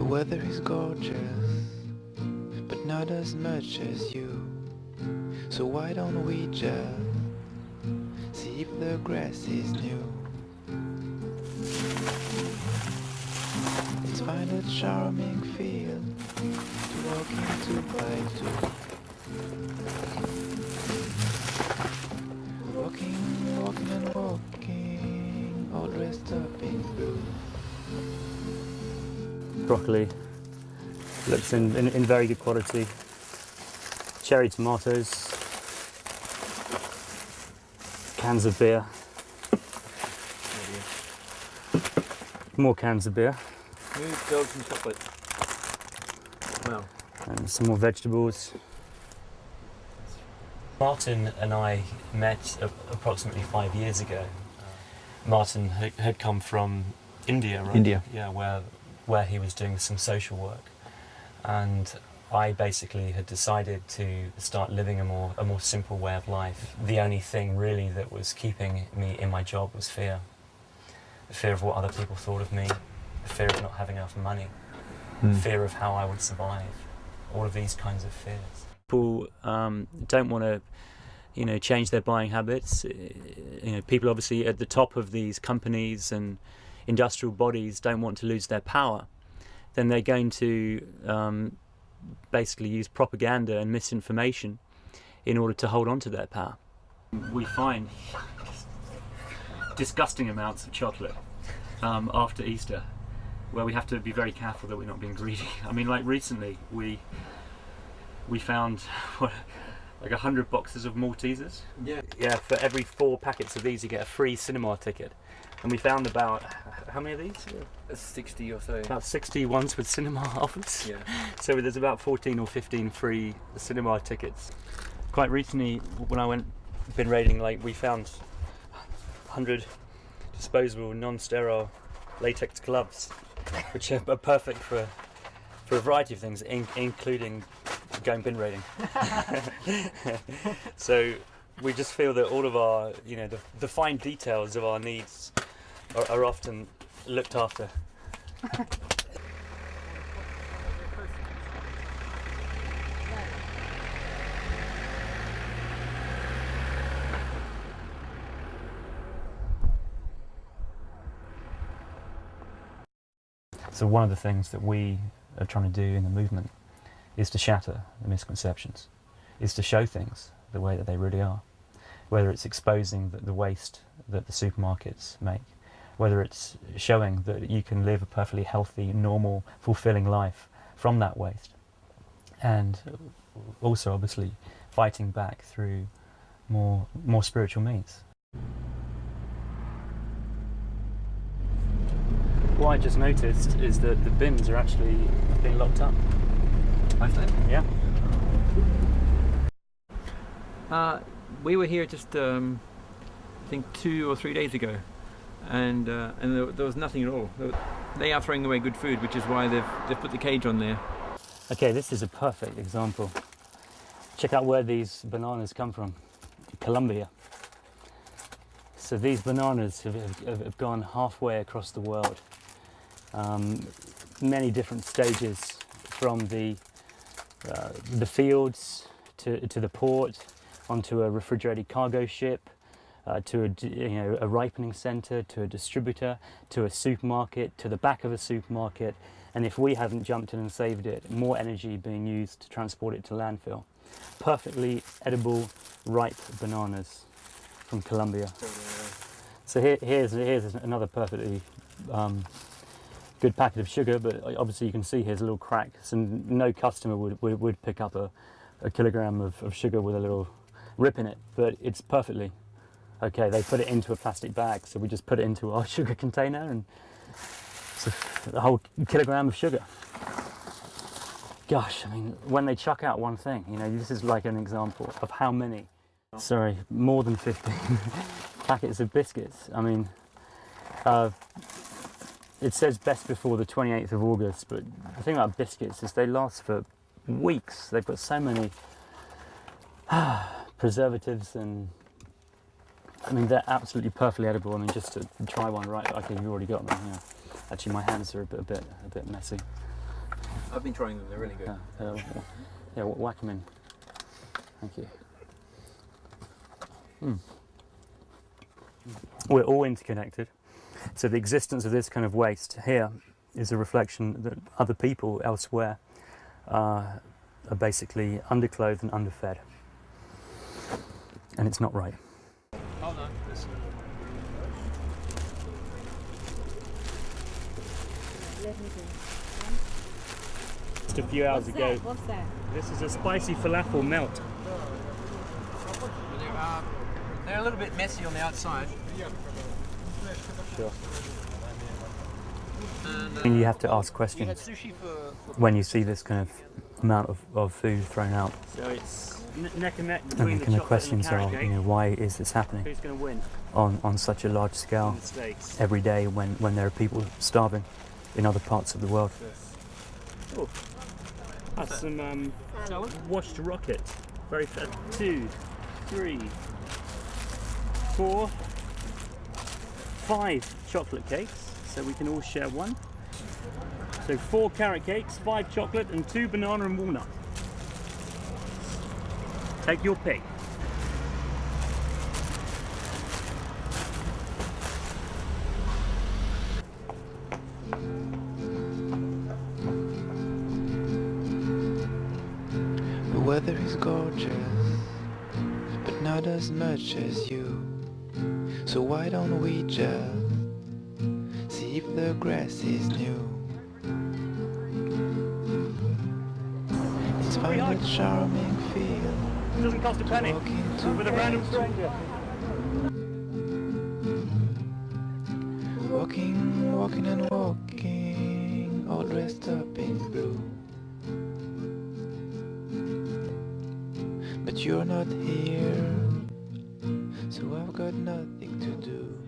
weather is gorgeous, but not as much as you. So why don't we just see if the grass is new? Let's find a charming field to walk into by two. Walking and walking, all dressed up in blue. Broccoli looks in very good quality. Cherry tomatoes, cans of beer, more cans of beer, dogs and chocolate. Wow. and some more vegetables. Martin and I met approximately 5 years ago. Martin had come from India, right? India. Yeah, where he was doing some social work, and I basically had decided to start living a more simple way of life. The only thing really that was keeping me in my job was fear. The fear of what other people thought of me, the fear of not having enough money, fear of how I would survive, all of these kinds of fears. People don't want to, change their buying habits. People obviously at the top of these companies and industrial bodies don't want to lose their power. Then they're going to basically use propaganda and misinformation in order to hold on to their power. We find disgusting amounts of chocolate after Easter, where we have to be very careful that we're not being greedy. I mean, like recently we found like 100 boxes of Maltesers. Yeah, for every 4 packets of these you get a free cinema ticket. And we found about, how many of these? 60 or so. About 60 ones with cinema offers. Yeah. So there's about 14 or 15 free cinema tickets. Quite recently, when I been raiding, we found 100 disposable, non-sterile latex gloves, which are perfect for a variety of things, including going bin raiding. So we just feel that all of our, the fine details of our needs are often looked after. So one of the things that we are trying to do in the movement is to shatter the misconceptions, is to show things the way that they really are. Whether it's exposing the waste that the supermarkets make, whether it's showing that you can live a perfectly healthy, normal, fulfilling life from that waste. And also, obviously, fighting back through more spiritual means. What I just noticed is that the bins are actually being locked up. I think. Yeah. We were here just, I think 2 or 3 days ago, and there was nothing at all. They are throwing away good food, which is why they've put the cage on there. Okay, this is a perfect example. Check out where these bananas come from. Colombia. So these bananas have gone halfway across the world. Many different stages, from the fields to the port, onto a refrigerated cargo ship, to a ripening centre, to a distributor, to a supermarket, to the back of a supermarket, and if we hadn't jumped in and saved it, more energy being used to transport it to landfill. Perfectly edible, ripe bananas from Colombia. So here's another perfectly good packet of sugar, but obviously you can see here's a little crack. So no customer would pick up a kilogram of sugar with a little rip in it, but it's perfectly okay. They put it into a plastic bag, so we just put it into our sugar container, and it's a whole kilogram of sugar. Gosh, I mean, when they chuck out one thing, this is like an example of how many, more than 15 packets of biscuits. I mean, it says best before the 28th of August, but the thing about biscuits is they last for weeks. They've got so many preservatives, and I mean, they're absolutely perfectly edible. I mean, just to try one, right? Okay, you've already got them. Yeah. Actually, my hands are a bit messy. I've been trying them, they're really good. Yeah, whack them in. Thank you. We're all interconnected. So the existence of this kind of waste here is a reflection that other people elsewhere are basically underclothed and underfed. And it's not right. Hold on. Just a few hours ago. What's that? This is a spicy falafel melt. They're a little bit messy on the outside. Sure. And, And you have to ask questions sushi for when you see this kind of amount of food thrown out. So it's Neck and neck between the kind of questions are, why is this happening who's going to win on such a large scale in the States? every day when there are people starving in other parts of the world? Oh, That's some washed rocket. Very fat. 2, 3, 4, 5 chocolate cakes, so we can all share one. So 4 carrot cakes, 5 chocolate, and 2 banana and walnut. Take your pick. The weather is gorgeous, but not as much as you. So why don't we just see if the grass is new? It's fine a charming feel It doesn't cost a penny. walking to With a random stranger. walking and walking, all dressed up in blue. But you're not here, so I've got nothing to do.